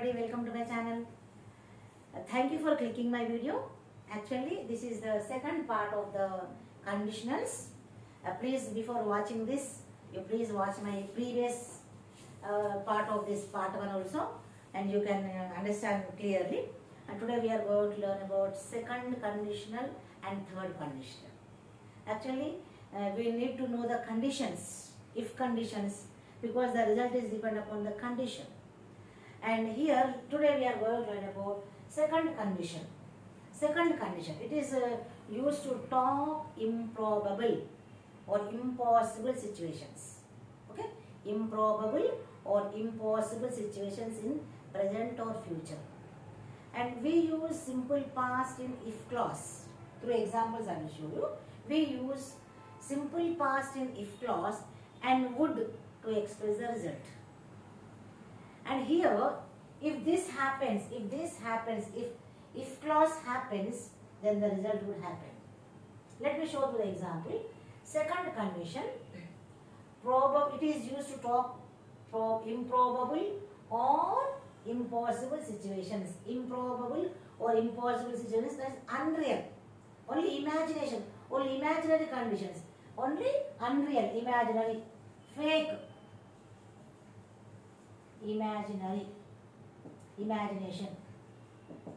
everybody, welcome to my channel. Thank you for clicking my video. Actually, this is the second part of the conditionals. Please, before watching this, you please watch my previous part of this part 1 also, and you can understand clearly. And today we are going to learn about second conditional and third conditional. Actually, we need to know the conditions, if conditions, because the result is dependent upon the condition. And here today we are going to learn about second condition. Second condition, it is used to talk improbable or impossible situations. Okay, improbable or impossible situations in present or future. And we use simple past in if clause. Through examples I will show you. We use simple past in if clause and would to express the result. And here, if this happens, if clause happens, then the result would happen. Let me show you the example. Second condition, it is used to talk improbable or impossible situations. Improbable or impossible situations, that is unreal. Only imagination, only imaginary conditions. Only unreal, imaginary, fake. Imagination.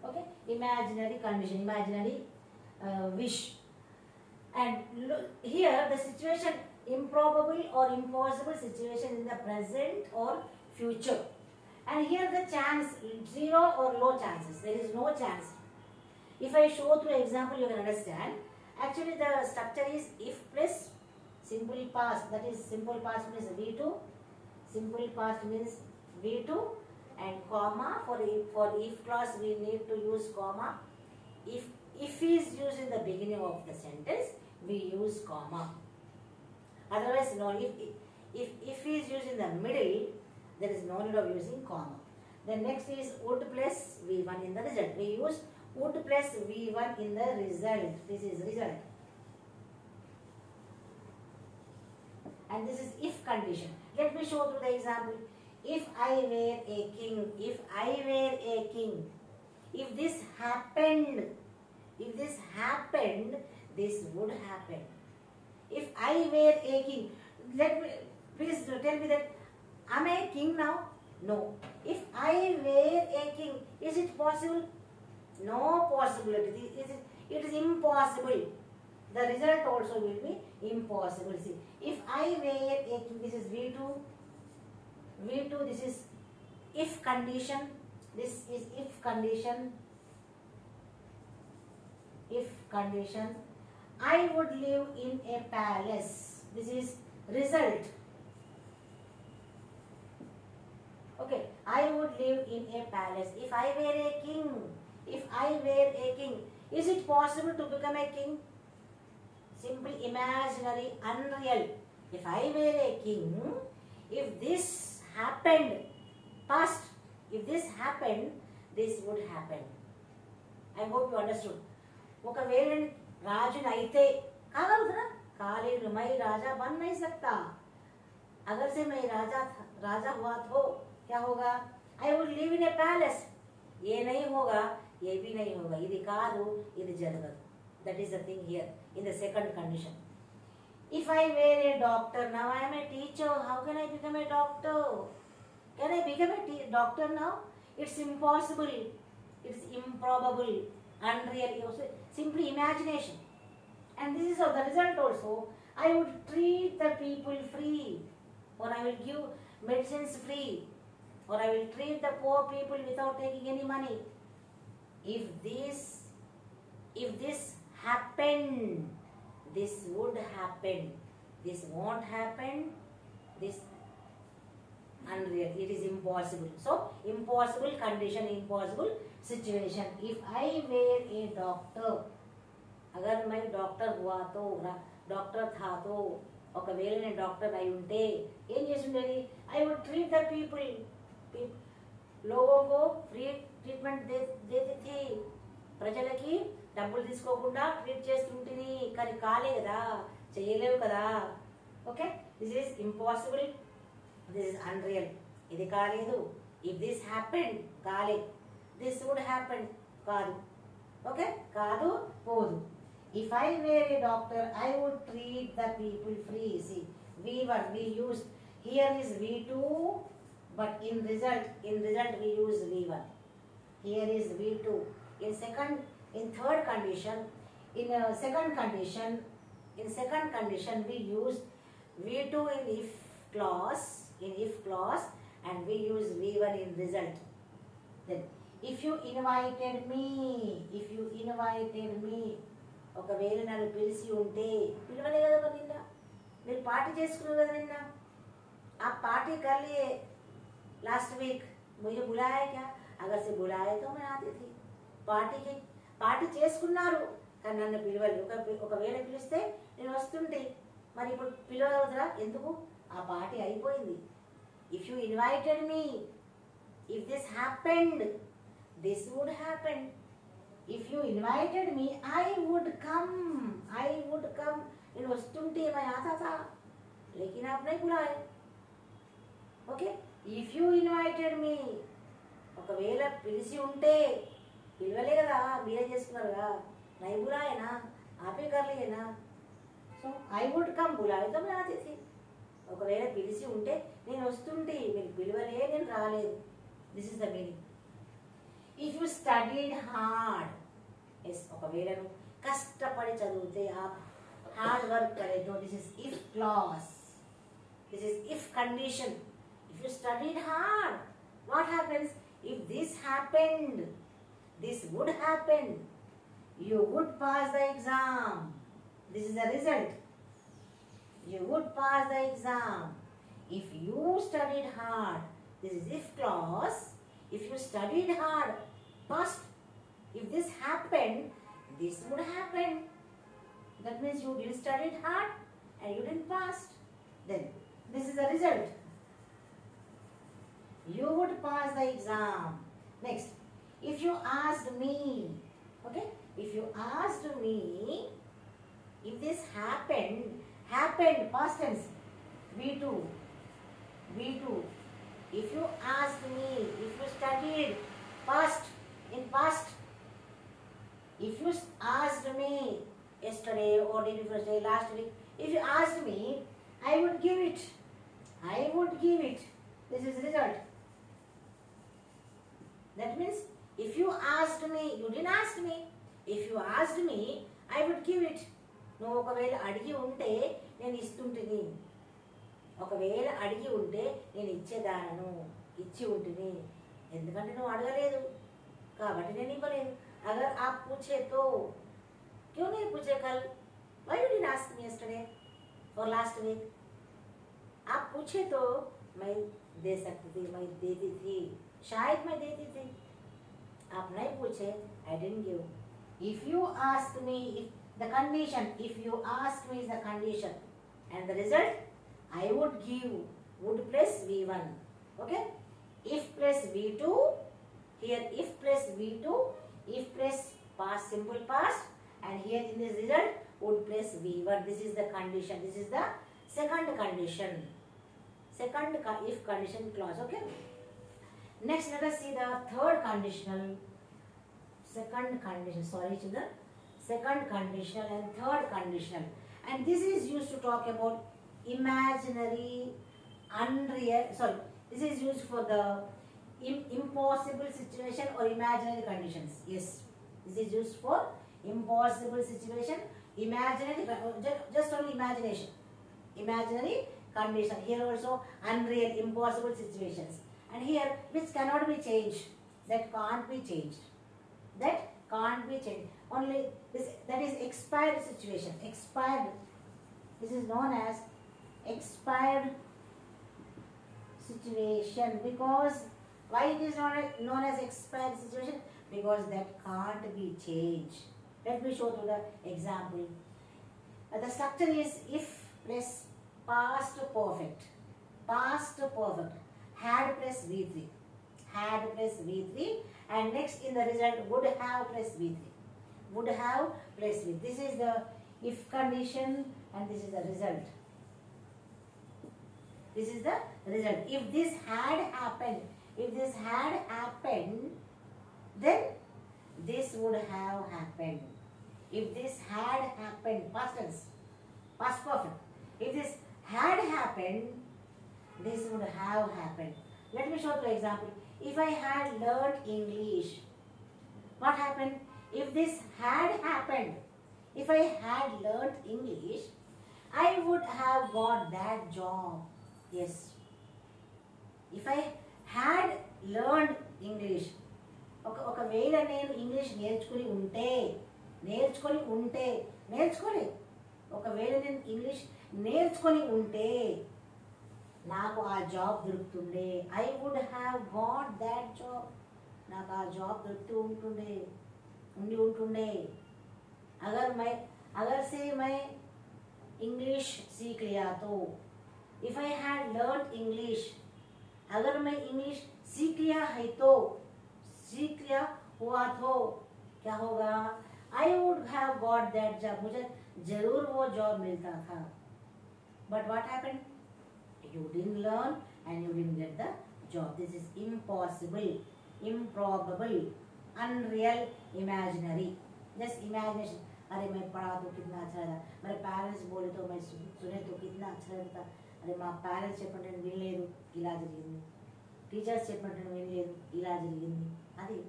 Okay, imaginary condition, imaginary wish. And here the situation, improbable or impossible situation in the present or future. And here the chance, 0 or low chances. There is no chance. If I show through example, you can understand. Actually, the structure is if plus simple past. That is, simple past means V2. Simple past means V2 and comma. For if clause we need to use comma. If is used in the beginning of the sentence, we use comma. Otherwise, no. If is used in the middle, there is no need of using comma. Then next is would plus V1 in the result. We use would plus V1 in the result. This is result. And this is if condition. Let me show through the example. If I were a king, if this happened, this would happen. If I were a king, please tell me that, am I a king now? No. If I were a king, is it possible? No possibility. It is impossible. The result also will be impossible. See, if I were a king, this is V2. This is if condition. This is if condition. If condition. I would live in a palace. This is result. Okay, I would live in a palace. If I were a king, is it possible to become a king? Simple, imaginary, unreal. If I were a king, if this happened, past, if this happened, this would happen. I hope you understood. ఒకవేళ రాజుని అయితే కాగలుగుతారా? కాలేరు. मैं राजा बन नहीं सकता. अगर से मैं राजा हुआ तो क्या होगा? I would live in a palace. ये नहीं होगा, ये भी नहीं होगा. ఇది కాదు, ఇది జరగదు. That is the thing here in the second condition. If I were a doctor, now I am a teacher. How can I become a doctor? Can I become a doctor now? It's impossible. It's improbable, unreal. Simply imagination. And this is the result also. I would treat the people free, or I will give medicines free, or I will treat the poor people without taking any money. If this happened, this would happen. This won't happen. This unreal. It is impossible. So, impossible condition, impossible situation. If I were a doctor, अगर मैं doctor हुआ तो, doctor था तो, ఒకవేళ నేను doctor అయి ఉంటే ఏం చేస్తుండేది? I would treat the people. लोगों को फ्री ट्रीटमेंट देती थी. ప్రజలకి డబ్బులు తీసుకోకుండా ట్రీట్ చేస్తుంటిని. కానీ కాలే కదా, చేయలేవు కదా. Okay, this is impossible, this is unreal. ఇది కాలేదు, If this happened, kale. This would happen, kadu. Okay? Kadu, podu. If I were a doctor, I would treat the people free. See, V1 we used. Here is V2, but in result we use V1. Here is V2. In third condition, in second condition we use V2 in if clause, and we use V1 in result. Then, if you invited me, ఒకవేళ నన్ను పిలిచి ఉంటే, పిలవలే కదా మరి నిన్న, మీరు party చేసుకున్నారు కదా నిన్న, आप पार्टी कर लिए लास्ट वीक, मुझे बुलाया क्या? अगर से बुलाया तो मैं आती थी. పార్టీ చేసుకున్నారు కానీ నన్ను పిలవలేదు. ఒకవేళ పిలిస్తే నేను వస్తుంటే, మరి ఇప్పుడు పిలవదురా ఎందుకు? ఆ పార్టీ అయిపోయింది. If you invited me, if this happened, this would happen. If you invited me, I would come. నేను వస్తుంటే मैं आता था, लेकिन आप नहीं बुलाए. Okay, if you invited me, ఒకవేళ పిలిచి ఉంటే, పిలవలే కదా, మీరే చేసుకున్నారు కదా, నై బులాయేనా, ఆపే కర్లేనా. సో ఐ వుడ్ కమ్, బులాయే తో మే ఆతి థీ. ఒకవేళ పిలిచి ఉంటే నేను వస్తుంటే, మీరు పిలవలే, నేను రాలేదు. This is the meaning. If you studied hard, yes, ఒకవేళ నువ్వు కష్టపడి చదివితే, హార్డ్ వర్క్ करे तो this is if clause, this is if condition. If you studied hard, what happens? If this happened, this would happen. You would pass the exam. This is the result. You would pass the exam. If you studied hard, this is if clause. If you studied hard, past. If this happened, this would happen. That means you didn't study hard and you didn't pass. Then this is the result. You would pass the exam. Next, if you asked me, okay, if you asked me, if this happened, past tense, V2. If you asked me, if you studied, past, in past. If you asked me yesterday or day before yesterday, last week, if you asked me, I would give it. This is the result. That means, if you asked me, you didn't ask me. If you asked me, I would give it. నువ్వు ఒకవేళ అడిగి ఉంటే నేను ఇస్తుంటిని. ఒకవేళ అడిగి ఉంటే నేను ఇచ్చేదానను, ఇచ్చి ఉంటుంది. ఎందుకంటే నువ్వు అడగలేదు కాబట్టి నేను ఇవ్వలేదు. అగర్ ఆప్ పూछे तो क्यों नहीं पूछे कल? Why you didn't ask me yesterday or last week? आप पूछे तो मैं दे सकती थी, मैं देती थी, शायद मैं देती थी. आप नहीं पूछे, I didn't give. If you ask me, if the condition, if you ask me is the condition, and the result, I would give. Would plus V1. Okay? If plus V2, here if plus V2, if plus past, simple past, and here in this result, would plus V1. This is the condition. This is the second condition. If condition clause. Okay? Next, let us see the third conditional. Second conditional and third conditional. And this is used to talk about imaginary, unreal. Sorry, this is used for the impossible situation or imaginary conditions. Yes, this is used for impossible situation, imaginary, just only imagination, imaginary condition. Here also unreal, impossible situations. And here, which cannot be changed, that can't be changed. Only this, that is expired situation. Expired. This is known as expired situation. Because why it is known as expired situation? Because that can't be changed. Let me show through the example. The structure is if plus past perfect. Had plus V3. And next in the result, would have plus V3. This is the if condition and this is the result. If this had happened, If this had happened, then this would have happened. If this had happened, past tense, past perfect. If this had happened, this would have happened. Let me show you an example. If I had learned English, what happened? If this had happened, if I had learned English, I would have got that job. Yes. If I had learned English, ఒకవేళ నేను English నేర్చుకుని ఉంటే ఒకవేళ నేను English నేర్చుకొని ఉంటే నాకు ఆ జాబ్ దొరుకుతుండే. I would have got that job. నాకు ఆ జాబ్ దొరుకుతూ ఉంటుండే. अगर से मैं इंग्लिश सीख लिया तो, if I had learn English, अगर मैं इंग्लिश सीख लिया है तो, सीख लिया हुआ तो क्या होगा? I would have got that job. मुझे जरूर वो जॉब मिलता था. But what happened? You didn't learn and you didn't get the job. This is impossible, improbable, unreal, imaginary. Just imagination. अरे मैं पढ़ा तो कितना अच्छा था, मेरे पेरेंट्स बोले तो मैं सुने तो कितना अच्छा रहता. अरे మా పేరెంట్స్ చెప్పండి నేను వినలేదు, ఇలా జరిగింది. టీచర్స్ చెప్పండి నేను వినలేదు, ఇలా జరిగింది. అది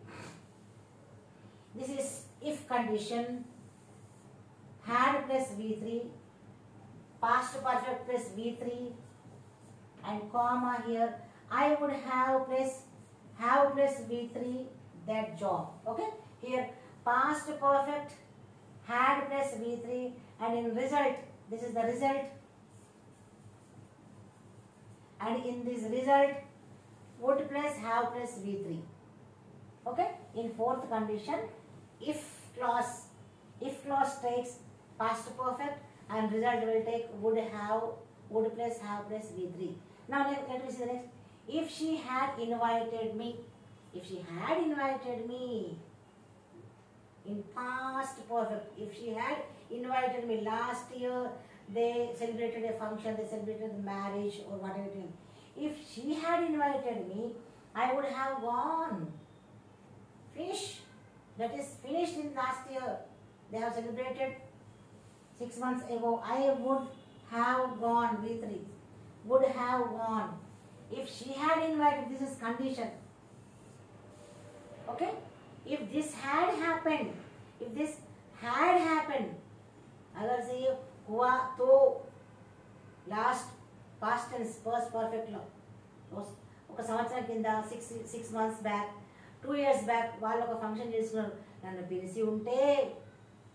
this is if condition. had plus v3, past perfect plus v3 and comma here. I would have plus v3 that job. Okay, here past perfect had plus v3 and in result, this is the result, and in this result would plus have plus v3. Okay, in fourth condition, if clause takes past perfect and result will take would plus have plus v3. Now let me see the next. If she had invited me, in past perfect, if she had invited me last year, they celebrated a function, they celebrated marriage or whatever it is. If she had invited me, I would have gone. Finish. That is finished in last year. They have celebrated 6 months ago. I would have gone. V3. Would have gone. If she had invited, this is condition. Okay? If this had happened, अगर से ये हुआ तो last past tense first perfect లో ఒక సంవత్సరం కింద 6 months back 2 years back వాళ్ళు ఒక ఫంక్షన్ చేసుకున్నారు. నన్ను పిలిచి ఉంటే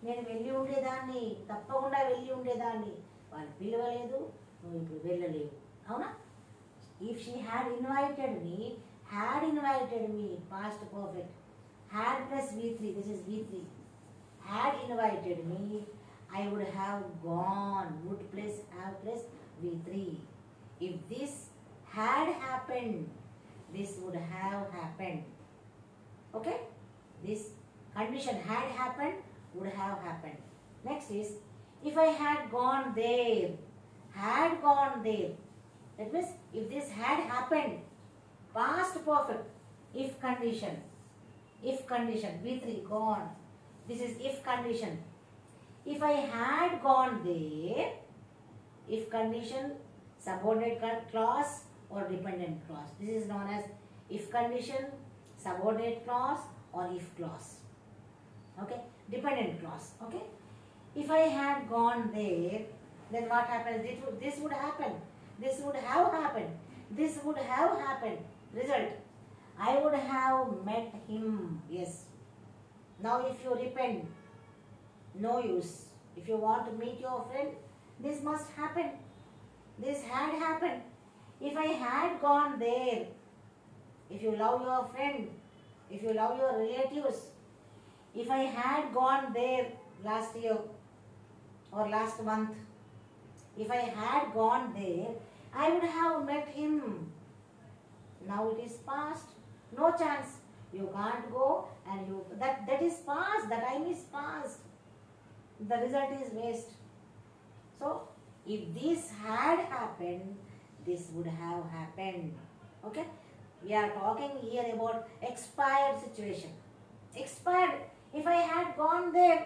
నేను వెళ్ళి ఉండేదాన్ని, తప్పకుండా వెళ్ళి ఉండేదాన్ని. వాళ్ళు పిలవలేదు, నువ్వు ఇప్పుడు వెళ్ళలేవు. అవునా? If she had invited me, past perfect, had plus v3, this is v3, had invited me, I would have gone. Would plus have plus v3. If this had happened, this would have happened. Okay, this condition had happened, would have happened. Next is if I had gone there, that means if this had happened, past perfect, if condition v3 gone. This is if condition. If I had gone there, if condition, subordinate clause or dependent clause. This is known as if condition, subordinate clause or if clause. Okay, dependent clause. Okay, if I had gone there, then what happens? This would happen. This would have happened. This would have happened. Result, I would have met him. Yes. Now if you repent, no use. If you want to meet your friend, this must happen. This had happened. If I had gone there, if you love your friend, if you love your relatives, if I had gone there last year or last month, if I had gone there, I would have met him. Now it is past. No chance. You can't go, and that is past. The time is past. The result is waste. So if this had happened, this would have happened. Okay. We are talking here about expired situation. Expired. If I had gone there,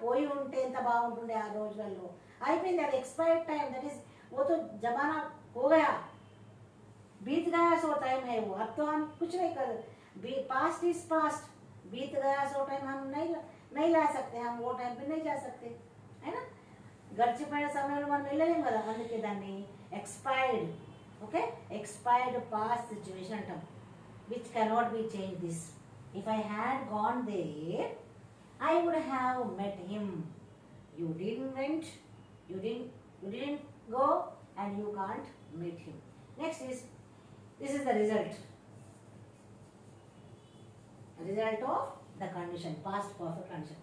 పోయి ఉంటే ఎంత బాగుంటుండే ఆ రోజులలో. అయిపోయింది, అది expired time. That is, वो तो जमाना हो गया, बीत गया सो टाइम है वो. अब तो हम कुछ नहीं कर, पास्ट इज पास्ट. बीत गया सो टाइम हम नहीं ला सकते, हम वो टाइम पे नहीं जा सकते, है ना. గడిచిపోయిన సమయంలో మనం వెళ్ళలేము కదా, అందుకే దాన్ని expired. Okay, expired past situation అంటాం, which cannot be change. This if I had gone there, I would have met him. You didn't went, you didn't go, and you can't meet him. Next is, this is the result. Result of the condition, past perfect condition.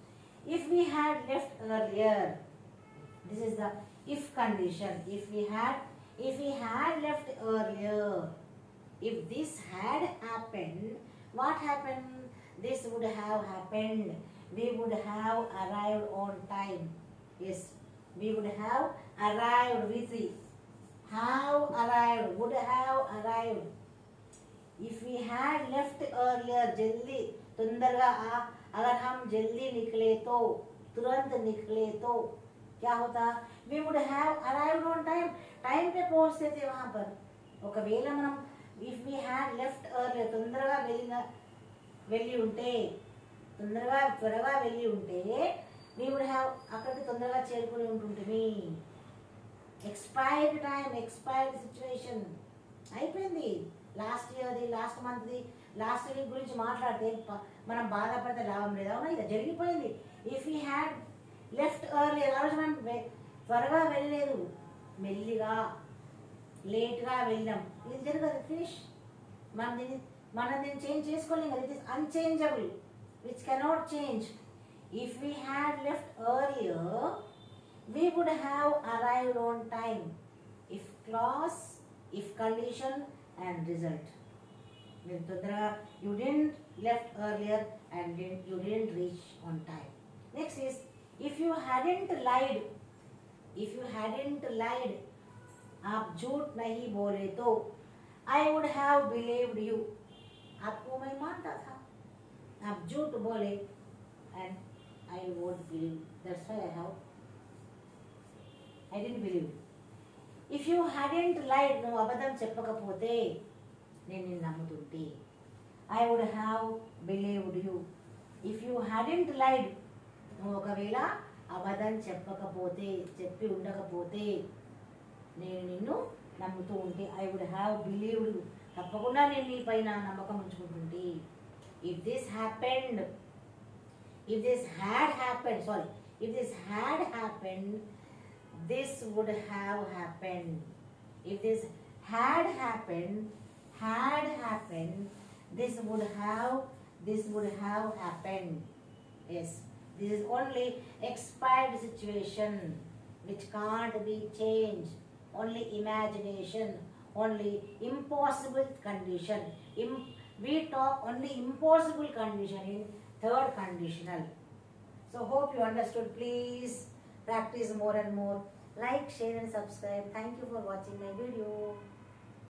If we had left earlier, this is the if condition. If we had left earlier, if this had happened, what happened? This would have happened. We would have arrived on time. Yes, we would have arrived with it. Have arrived, would have arrived. If we had left earlier, जल्दी तंदरगा, अगर हम जल्दी निकले तो, तुरंत निकले तो क्या होता? We would have arrived on time. Time पे पहुंचते थे वहाँ पर. ఒకవేళ మనం if we had left earlier, తొందరగా వెళ్ళి ఉంటే, త్వరగా వెళ్ళి ఉంటే, we would have, అక్కడికి తొందరగా చేరుకుని ఉంటుంటిమి. Expired time, expired situation. అయిపోయింది. లాస్ట్ ఇయర్ది, లాస్ట్ మంత్ది, లాస్ట్ వీక్ గురించి మాట్లాడితే మనం బాధపడితే లాభం లేదు, అవునా. ఇది జరిగిపోయింది. If you had left early, ఆ రోజు మనం త్వరగా వెళ్ళలేదు, మెల్లిగా లేట్గా వెళ్ళాం, ఇది జరగదు. ఫినిష్. మనం దీన్ని చేంజ్ చేసుకోలేము. It is unchangeable, which cannot change. If we had left earlier, we would have arrived on time. If clause, if condition, and result. You didn't left earlier and you didn't reach on time. Next is, if you hadn't lied, आप झूठ नहीं बोले तो, I would have believed you. आपको मैं मानता था. आप झूठ बोले and I would believe. That's why I didn't believe. If you hadn't lied, నువ్వు అబద్ధం చెప్పకపోతే నేను నిన్ను నమ్ముతుంటే, I would have believed you. If you hadn't lied, నువ్వు ఒకవేళ అబద్ధం చెప్పి ఉండకపోతే నేను నిన్ను నమ్ముతూ ఉంటే, I would have believed you. తప్పకుండా నేను నీ పైన నమ్మకం ఉంచుకుంటుంటే. If this had happened, this would have happened. If this had happened, this would have happened. Yes, this is only expired situation which can't be changed. Only imagination, only impossible condition. We talk only impossible condition in third conditional. So hope you understood. Please practice more and more. Like, share and subscribe. Thank you for watching my video.